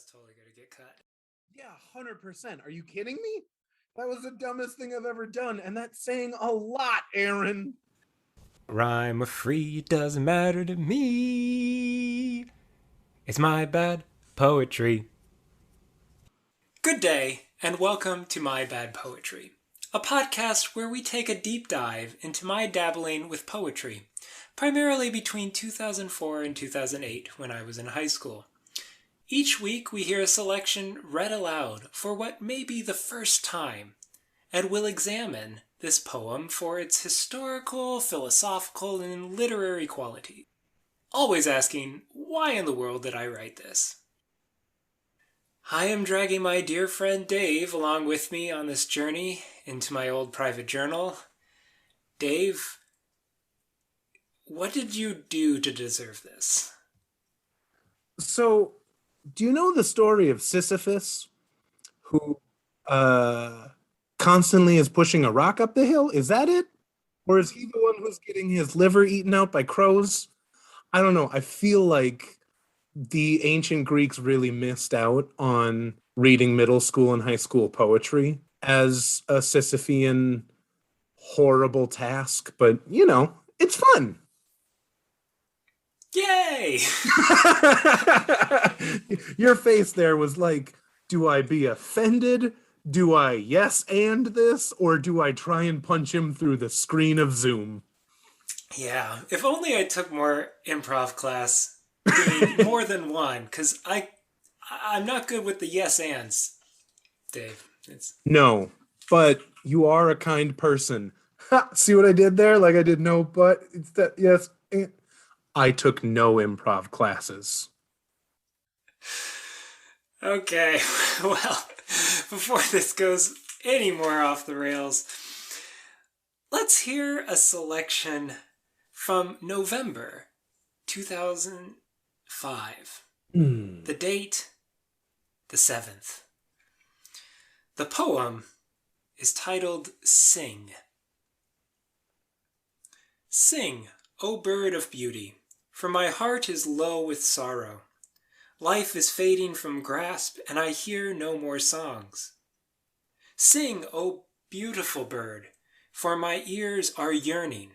That's totally gonna get cut. Yeah, 100%. Are you kidding me? That was the dumbest thing I've ever done, and that's saying a lot, Aaron. Rhyme or free doesn't matter to me. It's my bad poetry. Good day, and welcome to My Bad Poetry, a podcast where we take a deep dive into my dabbling with poetry, primarily between 2004 and 2008 when I was in high school. Each week we hear a selection read aloud for what may be the first time, and we'll examine this poem for its historical, philosophical, and literary quality. Always asking, why in the world did I write this? I am dragging my dear friend Dave along with me on this journey into my old private journal. Dave, what did you do to deserve this? So, do you know the story of Sisyphus, who constantly is pushing a rock up the hill? Is that it? Or is he the one who's getting his liver eaten out by crows? I don't know. I feel like the ancient Greeks really missed out on reading middle school and high school poetry as a Sisyphean horrible task, but it's fun. Yay! Your face there was like, do I be offended? Do I yes and this? Or do I try and punch him through the screen of Zoom? Yeah, if only I took more improv class, doing more than one, because I'm not good with the yes ands, Dave. No, but you are a kind person. Ha, see what I did there? Like I did no, but it's that yes. And. I took no improv classes. Okay, well, before this goes any more off the rails, let's hear a selection from November 2005. The date, the 7th. The poem is titled Sing. Sing, O bird of beauty, for my heart is low with sorrow. Life is fading from grasp, and I hear no more songs. Sing, O beautiful bird, for my ears are yearning.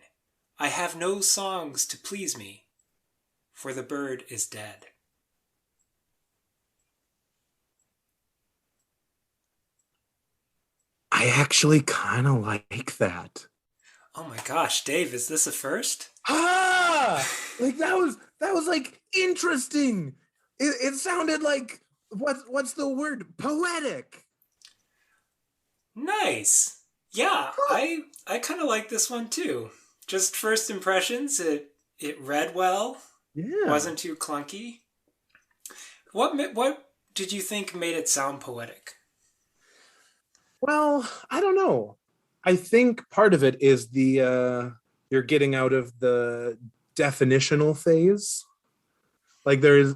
I have no songs to please me, for the bird is dead. I actually kind of like that. Oh my gosh, Dave, is this a first? Like that was like interesting. It sounded like what's the word? Poetic. Nice. Yeah, I kind of like this one too. Just first impressions, it read well. Yeah. Wasn't too clunky. What did you think made it sound poetic? Well, I don't know. I think part of it is the you're getting out of the definitional phase. Like there's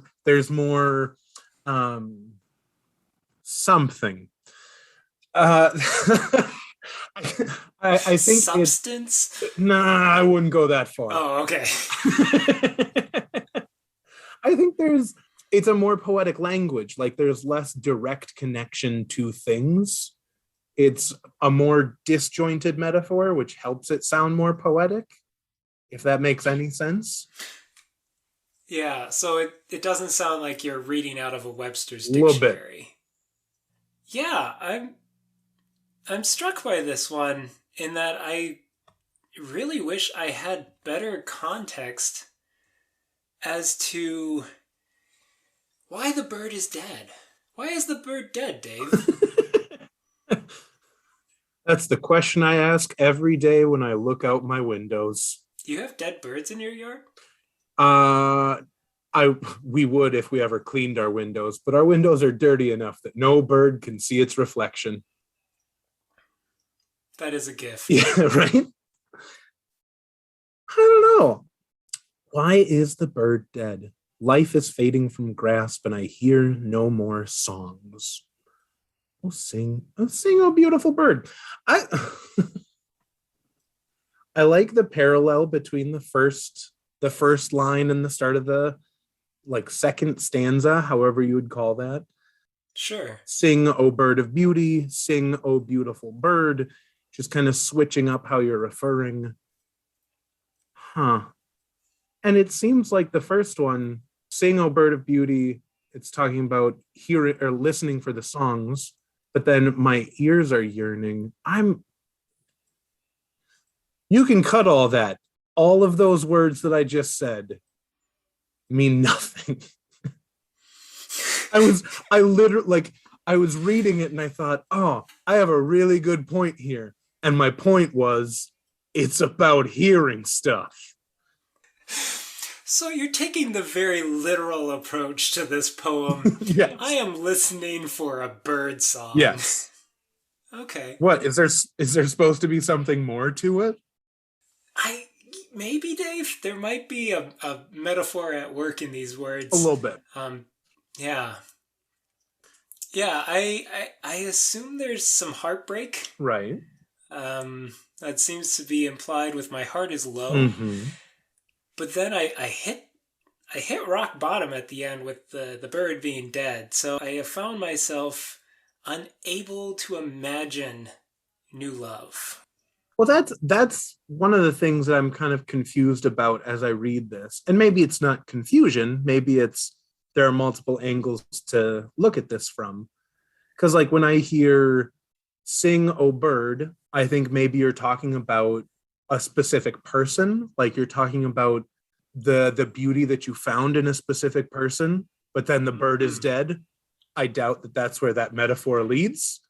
more something. I think substance. I wouldn't go that far. Oh, okay. I think it's a more poetic language. Like there's less direct connection to things. It's a more disjointed metaphor, which helps it sound more poetic, if that makes any sense. Yeah, so it doesn't sound like you're reading out of a Webster's dictionary. Yeah, I'm struck by this one in that I really wish I had better context as to why the bird is dead. Why is the bird dead, Dave? That's the question I ask every day when I look out my windows. Do you have dead birds in your yard? We would if we ever cleaned our windows, but our windows are dirty enough that no bird can see its reflection. That is a gift. Yeah, right? I don't know. Why is the bird dead? Life is fading from grasp, and I hear no more songs. Oh, sing, oh beautiful bird. I like the parallel between the first line and the start of the second stanza, however you would call that. Sure. Sing, O bird of beauty, sing, O beautiful bird, just kind of switching up how you're referring. Huh. And it seems like the first one, sing, O bird of beauty, it's talking about hearing or listening for the songs, but then my ears are yearning. You can cut all that. All of those words that I just said mean nothing. I literally, like, I was reading it and I thought, oh, I have a really good point here. And my point was, it's about hearing stuff. So you're taking the very literal approach to this poem. Yes. I am listening for a bird song. Yes. Okay. What is there supposed to be something more to it? Maybe, Dave, there might be a metaphor at work in these words. A little bit. Yeah. Yeah, I assume there's some heartbreak. Right. That seems to be implied with my heart is low. Mm-hmm. But then I hit rock bottom at the end with the bird being dead. So I have found myself unable to imagine new love. Well, that's one of the things that I'm kind of confused about as I read this. And maybe it's not confusion, maybe it's there are multiple angles to look at this from. Because like when I hear sing, O bird, I think maybe you're talking about a specific person, like you're talking about the beauty that you found in a specific person, but then the bird is dead. I doubt that that's where that metaphor leads.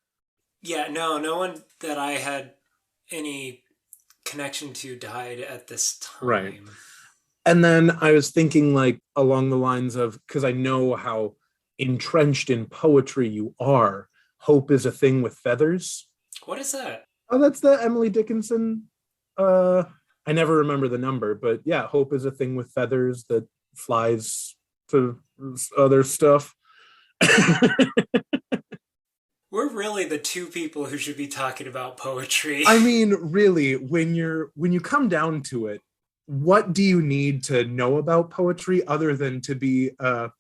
Yeah, no one that I had any connection to died at this time. Right. And then I was thinking like along the lines of, because I know how entrenched in poetry you are, hope is a thing with feathers. What is that? Oh, that's the Emily Dickinson. I never remember the number, but yeah, hope is a thing with feathers that flies to other stuff. We're really the two people who should be talking about poetry. I mean, really, when you come down to it, what do you need to know about poetry other than to be a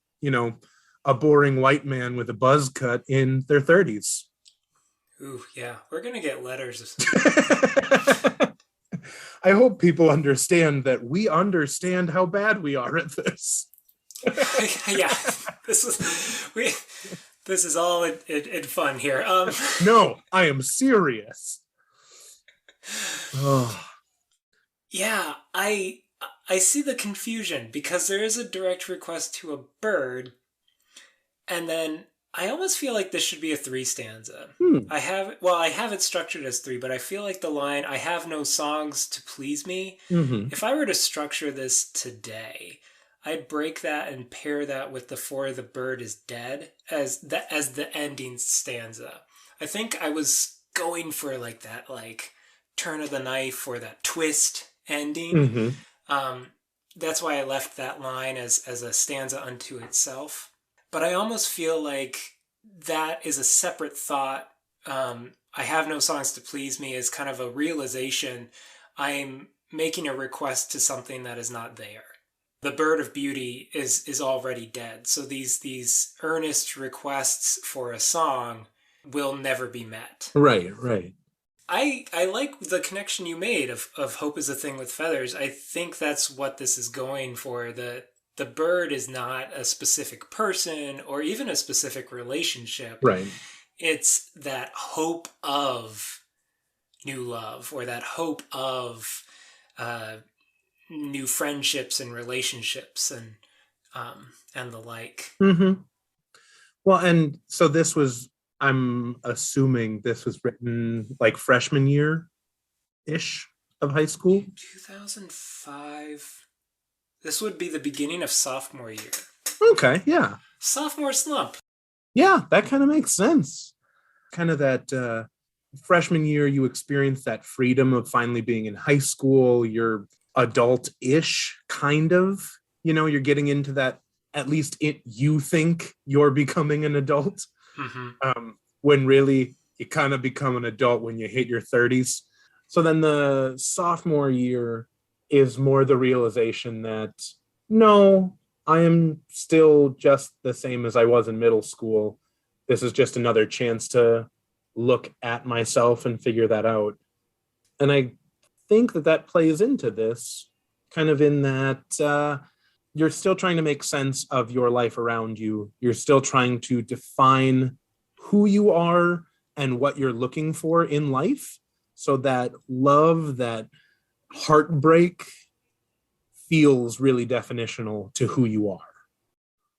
boring white man with a buzz cut in their 30s? Ooh, yeah. We're gonna get letters. I hope people understand that we understand how bad we are at this. Yeah. This is all in fun here. No, I am serious. Oh. Yeah, I see the confusion because there is a direct request to a bird, and then I almost feel like this should be a 3 stanza. I have it structured as 3, but I feel like the line "I have no songs to please me." Mm-hmm. If I were to structure this today, I'd break that and pair that with the "For the bird is dead" as the ending stanza. I think I was going for like that turn of the knife or that twist ending. Mm-hmm. That's why I left that line as a stanza unto itself. But I almost feel like that is a separate thought. I have no songs to please me is kind of a realization. I'm making a request to something that is not there. The bird of beauty is already dead. So these earnest requests for a song will never be met. Right. I like the connection you made of hope is a thing with feathers. I think that's what this is going for. The bird is not a specific person or even a specific relationship. Right. It's that hope of new love or that hope of new friendships and relationships and the like. Mm-hmm. Well, and so I'm assuming this was written like freshman year-ish of high school. 2005. This would be the beginning of sophomore year. Okay, yeah. Sophomore slump. Yeah, that kind of makes sense. Kind of that freshman year, you experience that freedom of finally being in high school. You're adult-ish, kind of. You're getting into that, at least you think you're becoming an adult. Mm-hmm. When really you kind of become an adult when you hit your 30s. So then the sophomore year is more the realization that, no, I am still just the same as I was in middle school. this is just another chance to look at myself and figure that out. And I think that that plays into this, kind of in that you're still trying to make sense of your life around you. You're still trying to define who you are and what you're looking for in life. So that love, that heartbreak feels really definitional to who you are.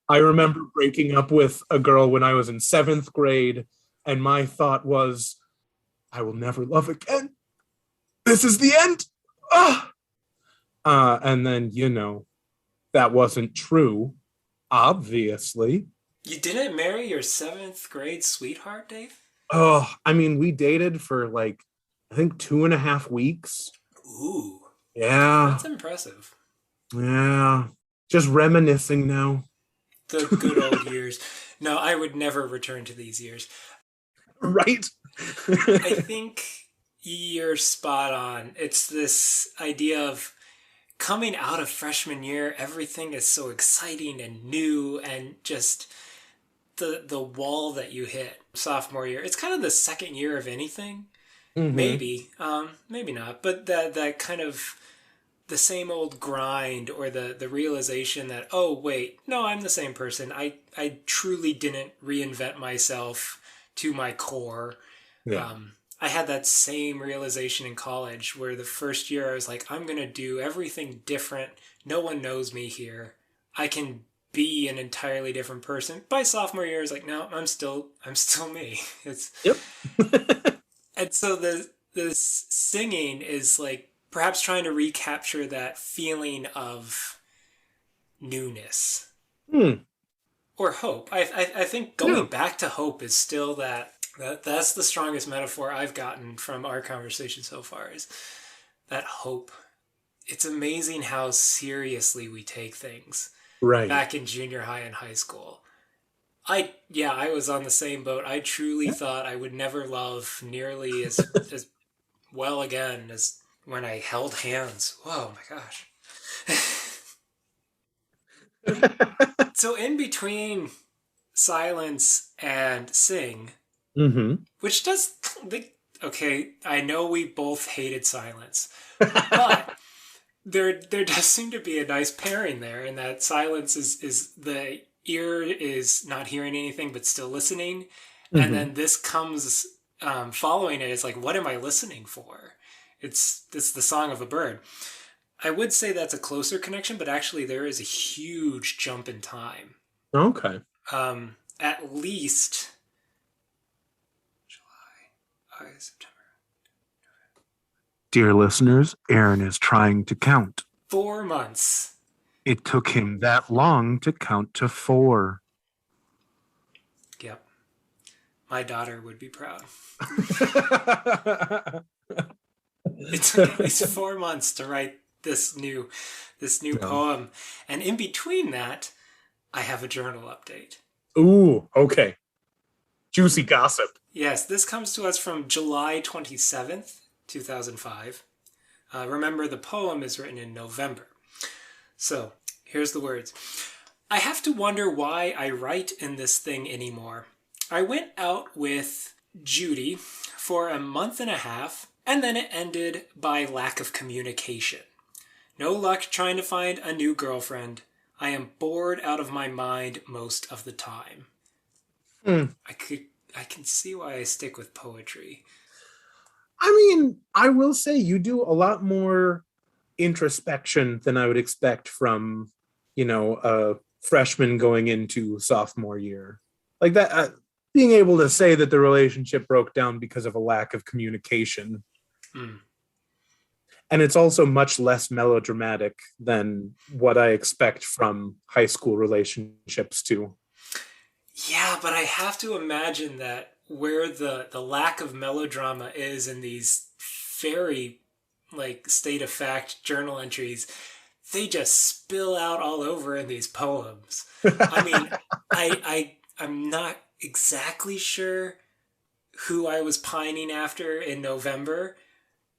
I remember breaking up with a girl when I was in seventh grade, and my thought was, I will never love again. This is the end. Ah! And then, that wasn't true, obviously. You didn't marry your seventh grade sweetheart, Dave? Oh, I mean, we dated for like, I think 2.5 weeks. Ooh. Yeah. That's impressive. Yeah. Just reminiscing now. The good old years. No, I would never return to these years. Right? I think you're spot on. It's this idea of coming out of freshman year, everything is so exciting and new, and just the wall that you hit sophomore year. It's kind of the second year of anything. Mm-hmm. Maybe not, but that kind of the same old grind, or the realization that, oh wait, no, I'm the same person. I truly didn't reinvent myself to my core. Yeah. I had that same realization in college, where the first year I was like, I'm going to do everything different. No one knows me here. I can be an entirely different person. By sophomore year, I was like, no, I'm still me. It's Yep. And so the singing is like perhaps trying to recapture that feeling of newness. Or hope. I think going back to hope is still that's the strongest metaphor I've gotten from our conversation so far, is that hope. It's amazing how seriously we take things. Right. Back in junior high and high school. I was on the same boat. I truly thought I would never love nearly as well again as when I held hands. Whoa, my gosh. So in between silence and sing, which does, okay, I know we both hated silence, but there does seem to be a nice pairing there, in that silence is the ear is not hearing anything but still listening, and then this comes following it is like, what am I listening for? It's the song of a bird. I would say that's a closer connection, but actually there is a huge jump in time. Okay. At least July, September. Dear listeners, Aaron is trying to count. 4 months. It took him that long to count to 4. Yep. My daughter would be proud. It took at least 4 months to write this new poem. And in between that, I have a journal update. Ooh, okay. Juicy gossip. Yes, this comes to us from July 27th, 2005. Remember, the poem is written in November. So, here's the words. I have to wonder why I write in this thing anymore. I went out with Judy for a month and a half, and then it ended by lack of communication. No luck trying to find a new girlfriend. I am bored out of my mind most of the time. I can see why I stick with poetry. I mean, I will say you do a lot more introspection than I would expect from, a freshman going into sophomore year. Like that, being able to say that the relationship broke down because of a lack of communication. And it's also much less melodramatic than what I expect from high school relationships too. Yeah, but I have to imagine that where the lack of melodrama is in these very state of fact journal entries, they just spill out all over in these poems. I mean, I'm not exactly sure who I was pining after in November,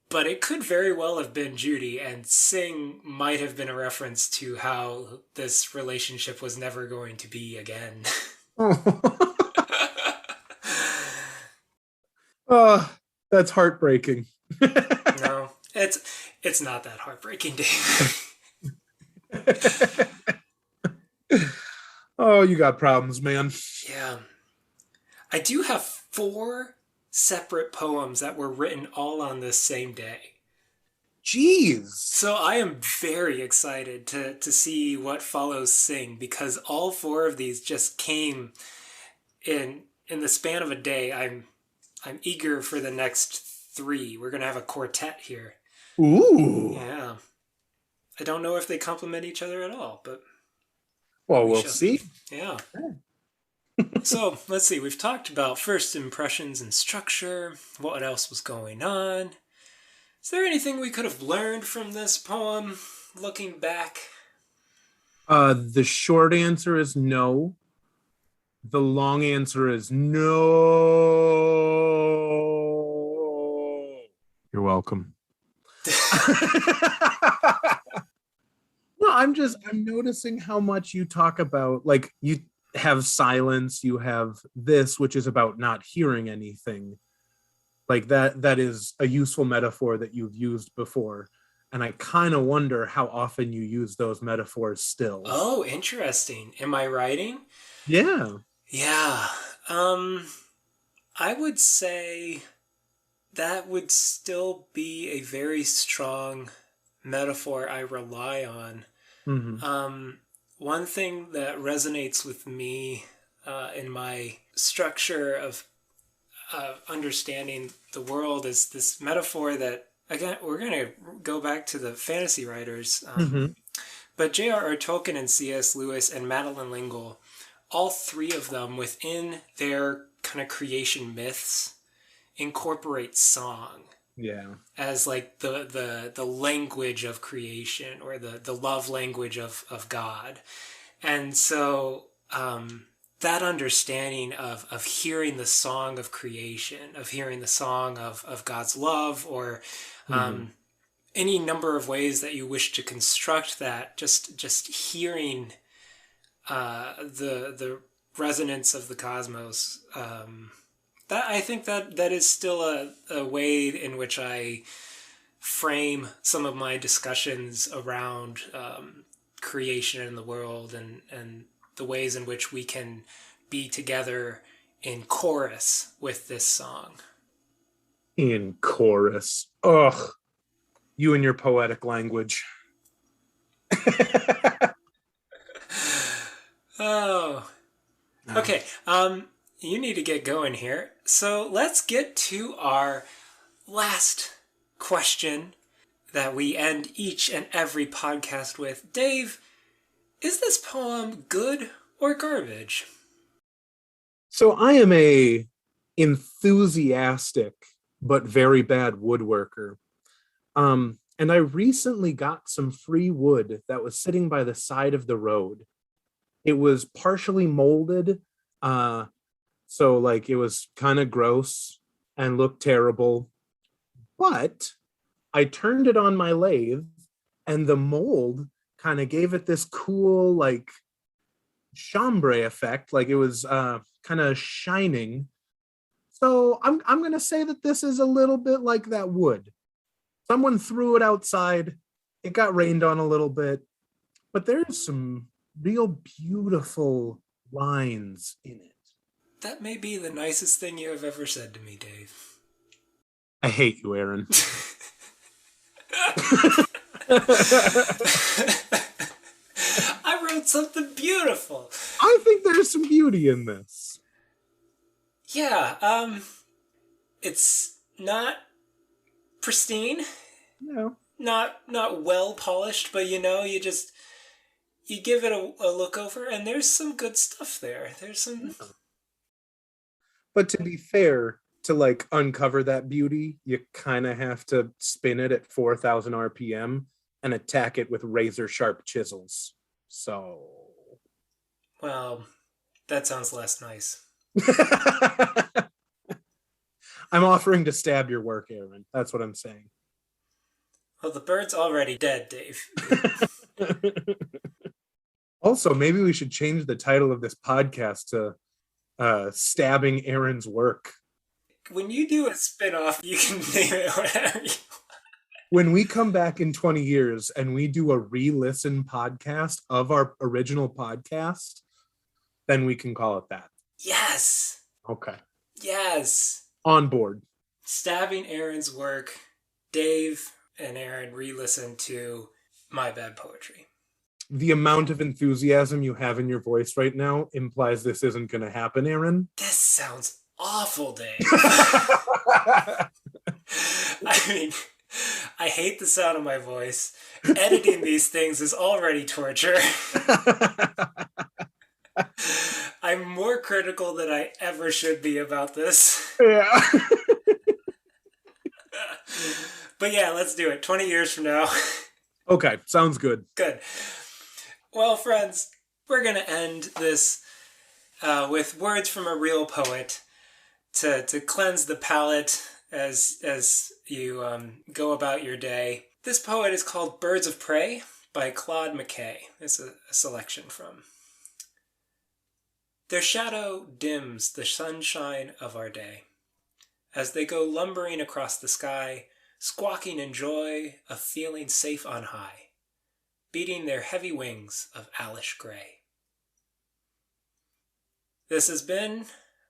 but it could very well have been Judy, and Sing might have been a reference to how this relationship was never going to be again. Oh, that's heartbreaking. No, it's not that heartbreaking, Dave. Oh, you got problems, man. Yeah. I do have 4 separate poems that were written all on this same day. Jeez. So I am very excited to see what follows Sing, because all 4 of these just came in the span of a day. I'm eager for the next 3. We're gonna have a quartet here. Ooh. Yeah. I don't know if they complement each other at all, but Well, we we'll shall see. see. Yeah. So let's see. We've talked about first impressions and structure. What else was going on? Is there anything we could have learned from this poem, looking back? The short answer is no. The long answer is no. You're welcome. No, I'm noticing how much you talk about, like, you have silence, you have this, which is about not hearing anything. Like that is a useful metaphor that you've used before. And I kind of wonder how often you use those metaphors still. Oh, interesting. Am I writing? Yeah. Yeah. I would say that would still be a very strong metaphor I rely on. Mm-hmm. One thing that resonates with me in my structure of understanding the world is this metaphor that, again, we're going to go back to the fantasy writers. Mm-hmm. But J.R.R. Tolkien and C.S. Lewis and Madeline L'Engle, all 3 of them within their kind of creation myths incorporate song. Yeah. As like the language of creation, or the love language of God. And so that understanding of hearing the song of creation, of hearing the song of God's love, or any number of ways that you wish to construct that, just hearing the resonance of the cosmos. That, I think that is still a way in which I frame some of my discussions around creation in the world, and the ways in which we can be together in chorus with this song. In chorus. Ugh. You and your poetic language. Oh. Okay. You need to get going here. So let's get to our last question that we end each and every podcast with. Dave, is this poem good or garbage? So I am a enthusiastic but very bad woodworker. And I recently got some free wood that was sitting by the side of the road. It was partially molded, so like it was kind of gross and looked terrible. But I turned it on my lathe, and the mold kind of gave it this cool, like, chambray effect, like it was kind of shining. So I'm gonna say that this is a little bit like that wood. Someone threw it outside. It got rained on a little bit, but there's some real beautiful lines in it. That may be the nicest thing you have ever said to me, Dave. I hate you, Aaron. I wrote something beautiful. I think there's some beauty in this. Yeah, it's not pristine, No. not well polished, but you give it a look over, and there's some good stuff there. There's some. But to be fair, to like uncover that beauty, you kind of have to spin it at 4,000 RPM and attack it with razor sharp chisels. So. Well, that sounds less nice. I'm offering to stab your work, Aaron. That's what I'm saying. Well, the bird's already dead, Dave. Also, maybe we should change the title of this podcast to Stabbing Aaron's Work. when you do a spin-off, you can name it whatever you. When we come back in 20 years and we do a re-listen podcast of our original podcast, then we can call it that. Yes. Okay. Yes. On board. Stabbing Aaron's work. Dave and Aaron re-listen to My Bad Poetry. The amount of enthusiasm you have in your voice right now implies this isn't going to happen, Aaron. This sounds awful, Dave. I mean, I hate the sound of my voice. Editing these things is already torture. I'm more critical than I ever should be about this. Yeah. But yeah, let's do it. 20 years from now. Okay, sounds good. Good. Well, friends, we're going to end this with words from a real poet to cleanse the palate as you go about your day. This poet is called Birds of Prey by Claude McKay. It's a selection from. Their shadow dims the sunshine of our day as they go lumbering across the sky, squawking in joy of feeling safe on high, beating their heavy wings of owlish gray. This has been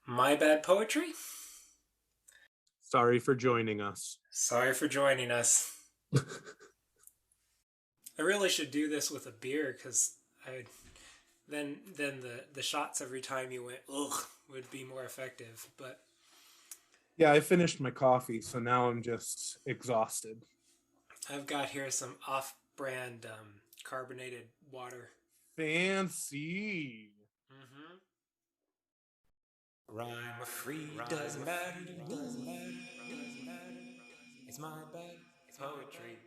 My Bad Poetry. Sorry for joining us. Sorry for joining us. I really should do this with a beer, because then the shots every time you went ugh would be more effective. But yeah, I finished my coffee, so now I'm just exhausted. I've got here some off-brand carbonated water. Fancy. Mm-hmm. Rhyme or free doesn't matter. It's my bad poetry.